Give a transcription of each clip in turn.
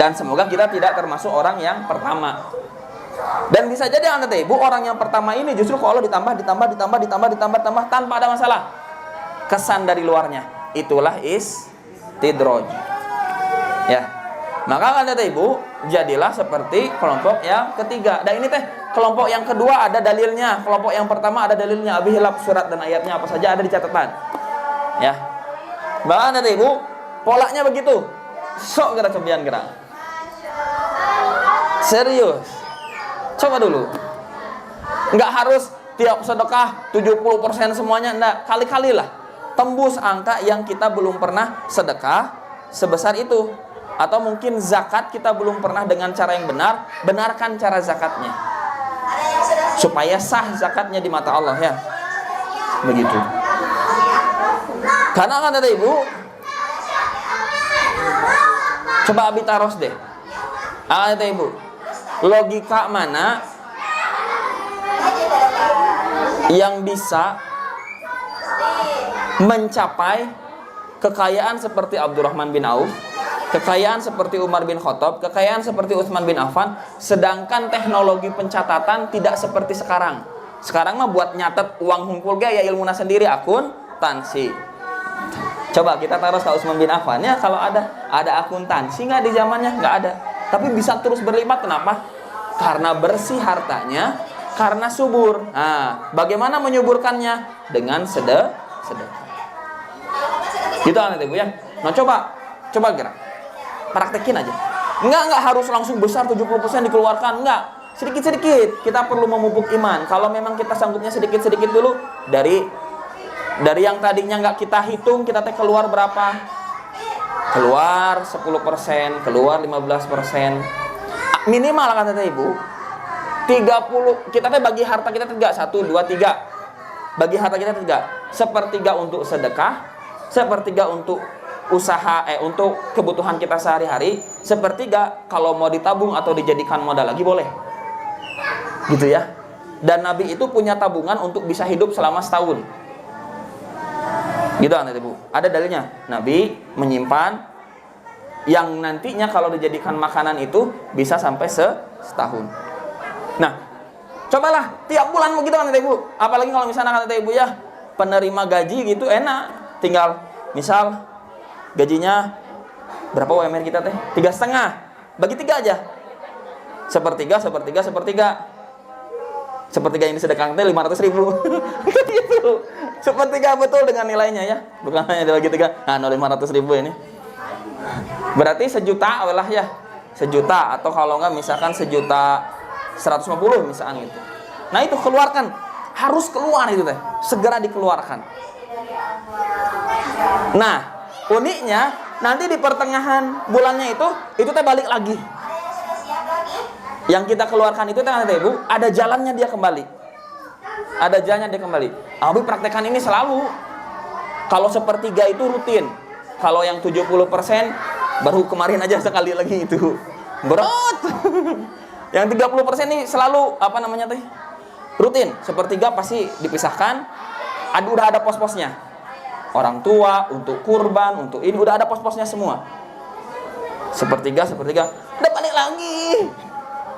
Dan semoga kita tidak termasuk orang yang pertama. Dan bisa jadi anda ibu orang yang pertama ini justru kalau ditambah tanpa ada masalah. Kesan dari luarnya itulah istidraj. Ya. Maka anda ibu jadilah seperti kelompok yang ketiga. Dan ini kelompok yang kedua ada dalilnya. Kelompok yang pertama ada dalilnya. Abi hilaf surat dan ayatnya apa saja ada di catatan. Ya. Maka anda ibu polanya begitu. Sok gerak cobian gerak. Serius. Coba dulu. Enggak harus tiap sedekah 70% semuanya, enggak. Kali-kali lah. Tembus angka yang kita belum pernah sedekah sebesar itu. Atau mungkin zakat kita belum pernah dengan cara yang benar, benarkan cara zakatnya. Supaya sah zakatnya di mata Allah ya. Begitu. Karena kan ada ibu, coba abi taros deh. Ada ibu. Logika mana yang bisa mencapai kekayaan seperti Abdurrahman bin Auf, kekayaan seperti Umar bin Khattab, kekayaan seperti Utsman bin Affan, sedangkan teknologi pencatatan tidak seperti sekarang. Sekarang mah buat nyatet uang hunkul ya ilmunya sendiri, akuntansi. Coba kita taruh ke Utsman bin Affan ya, kalau ada akuntansi nggak di zamannya? Nggak ada. Tapi bisa terus berlipat, kenapa? Karena bersih hartanya, karena subur. Nah, bagaimana menyuburkannya? Dengan sedekah. Gitu anak ibu ya. Nah coba gerak. Praktekin aja. Enggak harus langsung besar 70% dikeluarkan, enggak. Sedikit-sedikit. Kita perlu memupuk iman. Kalau memang kita sanggupnya sedikit-sedikit dulu, dari yang tadinya enggak kita hitung, kita keluar berapa? Keluar 10%, keluar 15%. Minimal kan kata ibu 30, kita bagi harta kita 3, 1, 2, 3. Bagi harta kita 3. Sepertiga untuk sedekah, sepertiga untuk usaha, untuk kebutuhan kita sehari-hari, sepertiga kalau mau ditabung atau dijadikan modal lagi boleh. Gitu ya. Dan Nabi itu punya tabungan untuk bisa hidup selama setahun. Gitu kan ibu. Ada dalilnya. Nabi menyimpan yang nantinya kalau dijadikan makanan itu bisa sampai setahun. Nah, cobalah tiap bulan begitu kan ibu. Apalagi kalau misalnya kata ibu ya, penerima gaji gitu enak. Tinggal misal gajinya berapa UMR kita 3,5. Bagi 3 aja. Sepertiga yang disedekahkan 500.000. Gitu. Sepertiga betul dengan nilainya ya. Bukan hanya dibagi 3. Nah, 500.000 ini. Berarti sejuta lah ya. Sejuta atau kalau enggak misalkan 1.150 misalkan gitu. Nah, itu keluarkan. Harus keluar itu segera dikeluarkan. Nah, uniknya nanti di pertengahan bulannya itu balik lagi. Yang kita keluarkan itu ibu, ada jalannya dia kembali. Ada jalannya dia kembali. Abi praktekkan ini selalu. Kalau sepertiga itu rutin. Kalau yang 70% baru kemarin aja sekali lagi itu. Berat. Yang 30% ini selalu rutin. Sepertiga pasti dipisahkan. Udah ada pos-posnya. Orang tua, untuk kurban, untuk ini udah ada pos-posnya semua. Sepertiga. Udah balik lagi.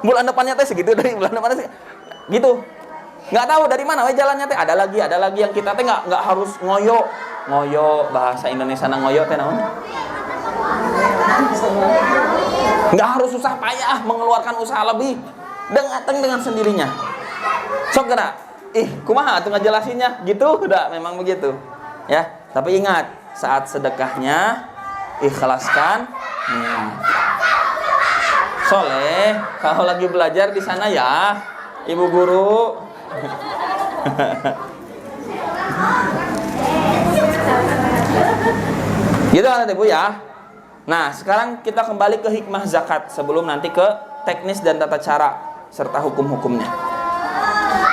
Bulan depannya segitu, dari bulan depannya gitu. Nggak tahu dari mana jalannya ada lagi yang kita nggak harus ngoyo bahasa Indonesia ngoyo namanya. Nggak harus susah payah mengeluarkan usaha lebih, dengan sendirinya. Sok gerak. Kumaha tuh ngejelasinnya gitu, udah memang begitu. Ya, tapi ingat saat sedekahnya ikhlaskan. Soleh, kalau lagi belajar di sana ya, ibu guru. Gitu kan ibu ya. Nah, sekarang kita kembali ke hikmah zakat sebelum nanti ke teknis dan tata cara serta hukum-hukumnya.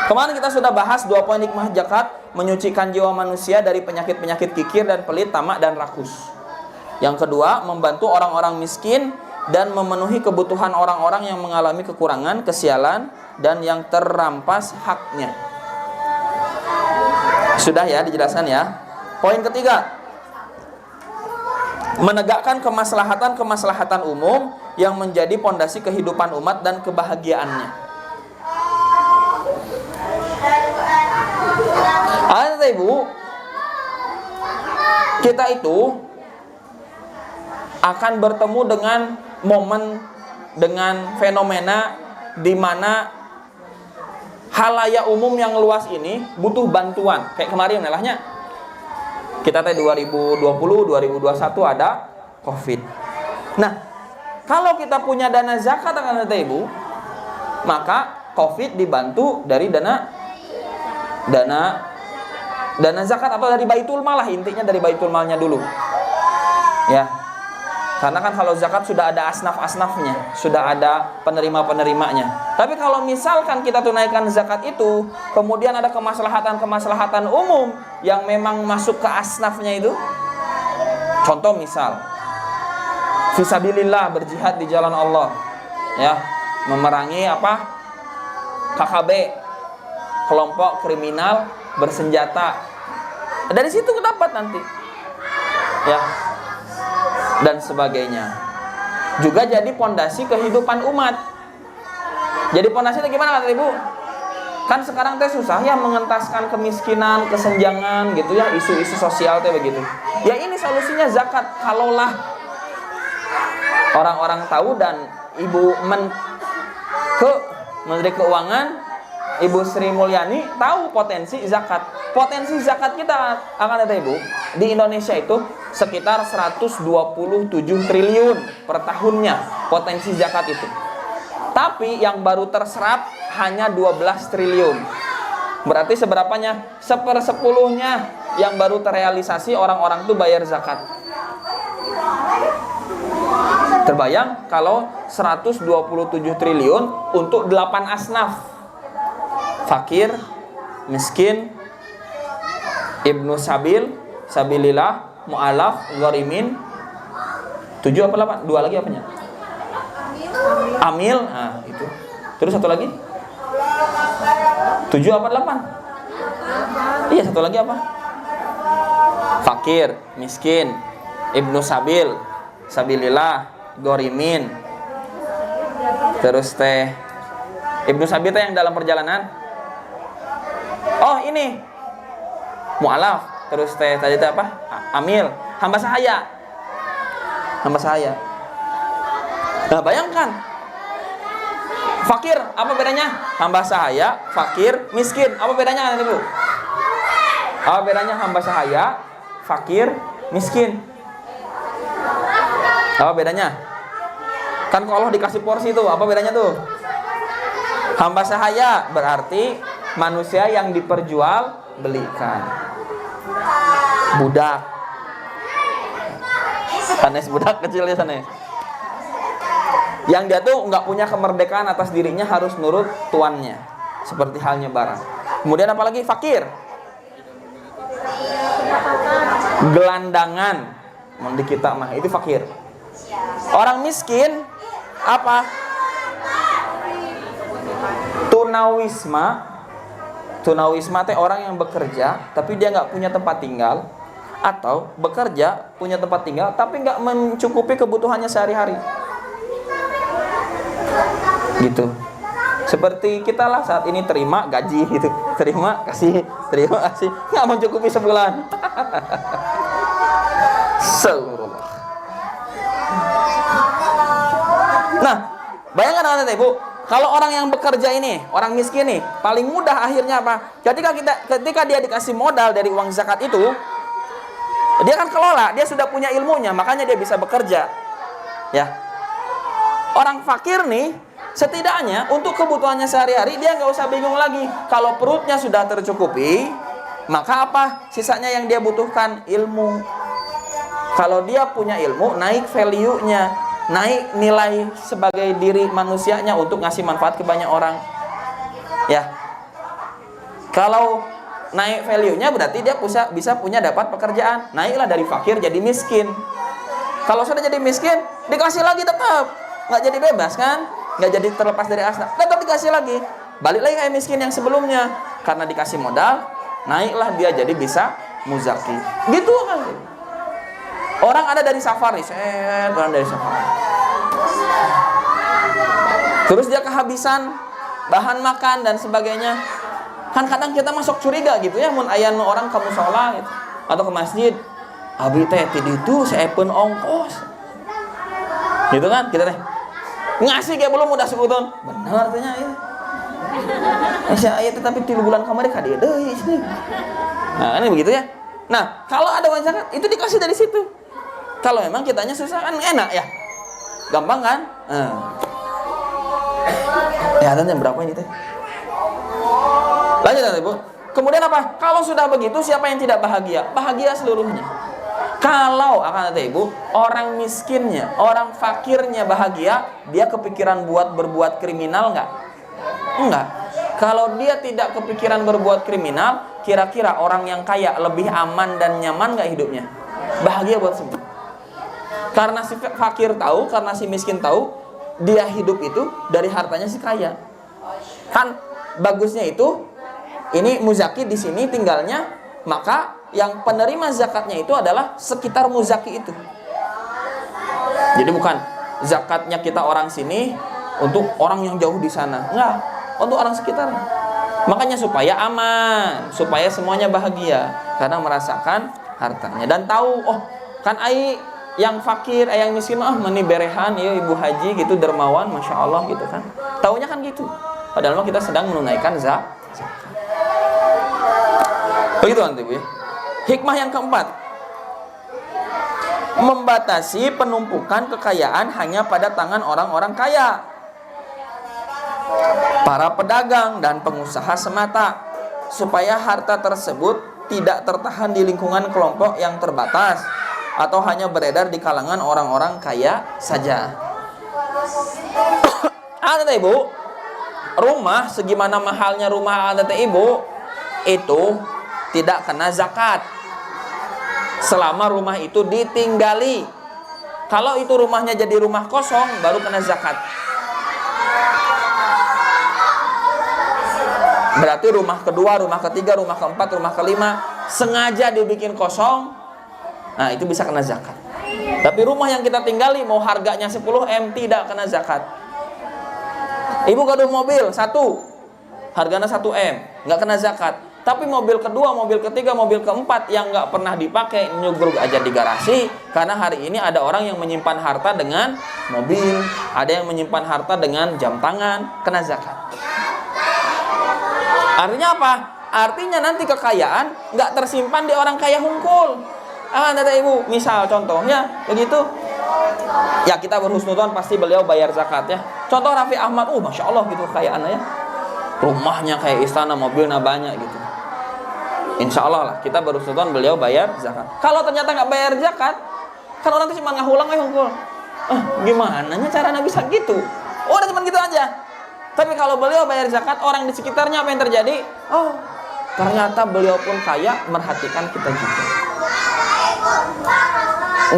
Kemarin kita sudah bahas 2 poin hikmah zakat, menyucikan jiwa manusia dari penyakit-penyakit kikir dan pelit, tamak dan rakus. Yang kedua, membantu orang-orang miskin dan memenuhi kebutuhan orang-orang yang mengalami kekurangan, kesialan, dan yang terampas haknya. Sudah ya, dijelaskan ya. Poin ketiga, menegakkan kemaslahatan umum yang menjadi pondasi kehidupan umat dan kebahagiaannya. Ada Ibu, kita itu akan bertemu dengan momen, dengan fenomena di mana halayak umum yang luas ini butuh bantuan. Kayak kemarin nelahnya kita 2020, 2021 ada Covid. Nah, kalau kita punya dana zakat akan ada Ibu, maka Covid dibantu dari dana zakat atau dari baitul mal lah, intinya dari baitul malnya dulu. Ya. Karena kan kalau zakat sudah ada asnaf-asnafnya, sudah ada penerima-penerimanya. Tapi kalau misalkan kita tunaikan zakat itu, kemudian ada kemaslahatan-kemaslahatan umum yang memang masuk ke asnafnya itu. Contoh misal, fisabilillah, berjihad di jalan Allah. Ya, memerangi apa? KKB, kelompok kriminal bersenjata. Dari situ dapat nanti. Ya. Dan sebagainya. Juga jadi pondasi kehidupan umat. Jadi pondasi itu gimana kata Ibu? Kan sekarang teh susah ya mengentaskan kemiskinan, kesenjangan gitu ya, isu-isu sosial teh begitu. Ya ini solusinya zakat. Kalaulah orang-orang tahu dan Ibu Menteri Keuangan Ibu Sri Mulyani tahu potensi zakat. Potensi zakat kita akan ada Ibu di Indonesia itu sekitar 127 triliun per tahunnya potensi zakat itu. Tapi yang baru terserap hanya 12 triliun. Berarti seberapanya? 1/10-nya yang baru terrealisasi orang-orang itu bayar zakat. Terbayang kalau 127 triliun untuk 8 asnaf. Fakir, miskin, ibnu sabil, sabilillah, mu'alaf, gharimin. 7 apa 8? 2 lagi apanya? Amil. Nah, itu. Terus satu lagi? 7 apa 8? Iya, satu lagi apa? Fakir, miskin, ibnu sabil, sabilillah, gharimin. Terus teh ibnu sabil teh yang dalam perjalanan. Oh, ini. Mu'alaf. Terus tadi itu apa? Amil, hamba sahaya. Hamba sahaya. Nah, bayangkan. Fakir, apa bedanya? Hamba sahaya, fakir, miskin. Apa bedanya kan Ibu? Apa bedanya hamba sahaya, fakir, miskin? Apa bedanya? Kan kalau dikasih porsi tuh, apa bedanya tuh? Hamba sahaya berarti manusia yang diperjualbelikan. Budak. Sanes budak kecilnya sanes. Yang dia tuh nggak punya kemerdekaan atas dirinya, harus nurut tuannya. Seperti halnya barang. Kemudian apalagi fakir. Gelandangan. Di kita mah itu fakir. Orang miskin apa? Tunawisma teh orang yang bekerja tapi dia nggak punya tempat tinggal, atau bekerja punya tempat tinggal tapi nggak mencukupi kebutuhannya sehari-hari. Gitu. Seperti kita lah saat ini terima gaji gitu, terima kasih, nggak mencukupi sebulan. Nah, bayangkan Ibu, kalau orang yang bekerja ini, orang miskin nih, paling mudah akhirnya apa? Ketika dia dikasih modal dari uang zakat itu, dia kan kelola, dia sudah punya ilmunya, makanya dia bisa bekerja. Ya. Orang fakir nih, setidaknya untuk kebutuhannya sehari-hari dia nggak usah bingung lagi. Kalau perutnya sudah tercukupi, maka apa? Sisanya yang dia butuhkan ilmu. Kalau dia punya ilmu, naik value-nya, naik nilai sebagai diri manusianya untuk ngasih manfaat ke banyak orang. Ya. Kalau naik value-nya berarti dia bisa punya dapat pekerjaan. Naiklah dari fakir jadi miskin. Kalau sudah jadi miskin, dikasih lagi tetap. Nggak jadi bebas kan? Nggak jadi terlepas dari asnaf. Tetap dikasih lagi. Balik lagi kayak miskin yang sebelumnya. Karena dikasih modal, naiklah dia jadi bisa muzaki. Gitu kan. Orang ada dari safari, orang dari safari. Terus dia kehabisan bahan makan dan sebagainya. Kan kadang kita masuk curiga gitu ya, mun aya nu orang ka mushola gitu atau ke masjid. Abdi teh ti ditu saepeun ongkos. Gitu kan? Kita teh ngasih kayak belum udah sekuton. Bener teh nya ieu. Aya aya tetapi 3 bulan kamari ka dieu deui sih. Nah, ini begitu ya. Nah, kalau ada uang zakat itu dikasih dari situ. Kalau memang kitanya susah kan enak ya. Gampang kan? Ya, dan jam berapa ini teh? Lanjut nanti, Bu. Kemudian apa? Kalau sudah begitu, siapa yang tidak bahagia? Bahagia seluruhnya. Kalau akan nanti, Ibu, orang miskinnya, orang fakirnya bahagia, dia kepikiran buat berbuat kriminal enggak? Enggak. Kalau dia tidak kepikiran berbuat kriminal, kira-kira orang yang kaya lebih aman dan nyaman enggak hidupnya? Bahagia buat semua. Karena si fakir tahu, karena si miskin tahu, dia hidup itu dari hartanya si kaya. Kan bagusnya itu, ini muzaki di sini tinggalnya, maka yang penerima zakatnya itu adalah sekitar muzaki itu. Jadi bukan zakatnya kita orang sini untuk orang yang jauh di sana, enggak, untuk orang sekitar. Makanya supaya aman, supaya semuanya bahagia karena merasakan hartanya dan tahu, oh kan ai yang fakir, yang miskin meni berehan, ya ibu haji gitu dermawan, masya Allah gitu kan. Taunya kan gitu. Padahal kita sedang menunaikan zakat. Begitu nanti Bu ya. Hikmah yang keempat, membatasi penumpukan kekayaan hanya pada tangan orang-orang kaya, para pedagang dan pengusaha semata, supaya harta tersebut tidak tertahan di lingkungan kelompok yang terbatas atau hanya beredar di kalangan orang-orang kaya saja. Ada Ibu, rumah segimana mahalnya rumah ada Ibu itu tidak kena zakat selama rumah itu ditinggali. Kalau itu rumahnya jadi rumah kosong baru kena zakat. Berarti rumah kedua, rumah ketiga, rumah keempat, rumah kelima sengaja dibikin kosong, nah itu bisa kena zakat. Tapi rumah yang kita tinggali mau harganya 10M tidak kena zakat. Ibu gaduh mobil 1, harganya 1M, nggak kena zakat. Tapi mobil kedua, mobil ketiga, mobil keempat yang nggak pernah dipakai, nyugruk aja di garasi. Karena hari ini ada orang yang menyimpan harta dengan mobil, ada yang menyimpan harta dengan jam tangan, kena zakat. Artinya apa? Artinya nanti kekayaan nggak tersimpan di orang kaya hungkul. Ada Ibu, misal contohnya begitu. Ya kita berhusnudzon pasti beliau bayar zakat ya. Contoh Raffi Ahmad, masya Allah gitu kekayaannya ya. Rumahnya kayak istana, mobilnya banyak gitu. Insya Allah lah kita berhusnudzon beliau bayar zakat. Kalau ternyata nggak bayar zakat, kan orang tuh cuma ngahulang hungkul. Gimana caranya bisa gitu? Udah cuma gitu aja. Tapi kalau beliau bayar zakat, orang di sekitarnya apa yang terjadi? Oh, ternyata beliau pun kaya, merhatikan kita juga.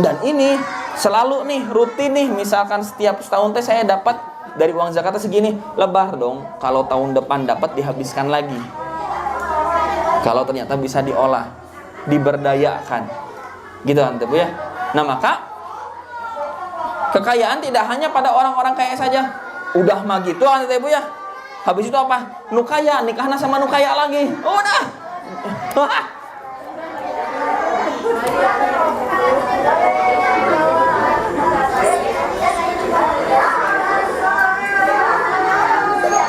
Dan ini selalu nih, rutin nih, misalkan setiap setahun teh saya dapat dari uang zakatnya segini, lebar dong. Kalau tahun depan dapat dihabiskan lagi. Kalau ternyata bisa diolah, diberdayakan. Gitu nanti Bu ya. Nah maka kekayaan tidak hanya pada orang-orang kaya saja. Udah mah gitu nanti Bu ya. Habis itu apa? Nukaya, nikahnya sama nukaya lagi. Udah.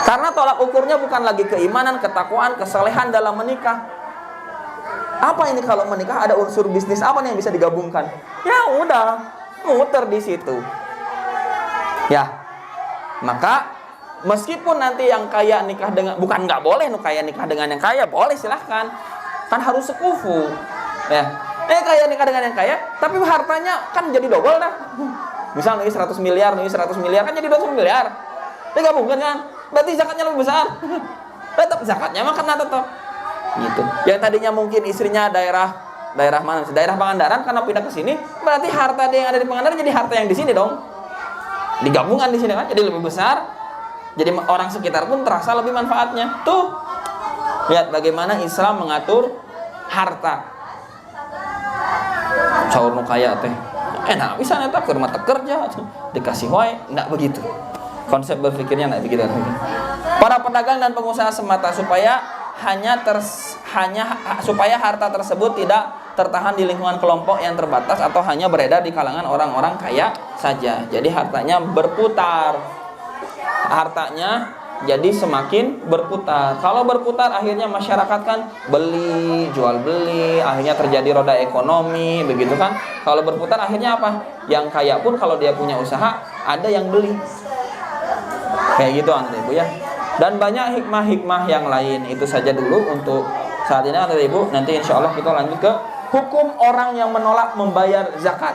Karena tolak ukurnya bukan lagi keimanan, ketakwaan, kesalehan dalam menikah. Apa ini kalau menikah ada unsur bisnis apa nih yang bisa digabungkan? Ya udah, muter di situ. Ya. Maka meskipun nanti yang kaya nikah dengan, bukan nggak boleh kaya nikah dengan yang kaya, boleh silahkan. Kan harus sekufu. Ya. Kaya nikah dengan yang kaya, tapi hartanya kan jadi double dah. Misal nih 100 miliar, nih 100 miliar kan jadi 200 miliar. Digabungkan kan? Berarti zakatnya lebih besar. Tetap zakatnya mah kena tetap. Gitu. Yang tadinya mungkin istrinya daerah mana? Daerah Pangandaran, karena pindah ke sini, berarti harta dia yang ada di Pangandaran jadi harta yang di sini dong. Digabungkan di sini kan jadi lebih besar. Jadi orang sekitar pun terasa lebih manfaatnya. Tuh. Lihat bagaimana Islam mengatur harta. Caur nu kaya teh. enak bisa neta ke rumah kerja dikasih wae, enggak begitu. Konsep berpikirnya enggak begitu. Para pedagang dan pengusaha semata supaya supaya harta tersebut tidak tertahan di lingkungan kelompok yang terbatas atau hanya beredar di kalangan orang-orang kaya saja. Jadi hartanya berputar. Hartanya jadi semakin berputar. Kalau berputar akhirnya masyarakat kan beli, jual beli, akhirnya terjadi roda ekonomi, begitu kan? Kalau berputar akhirnya apa? Yang kaya pun kalau dia punya usaha ada yang beli. Kayak gitu anak ibu ya. Dan banyak hikmah-hikmah yang lain. Itu saja dulu untuk saat ini anak ibu. Nanti insya Allah kita lanjut ke hukum orang yang menolak membayar zakat.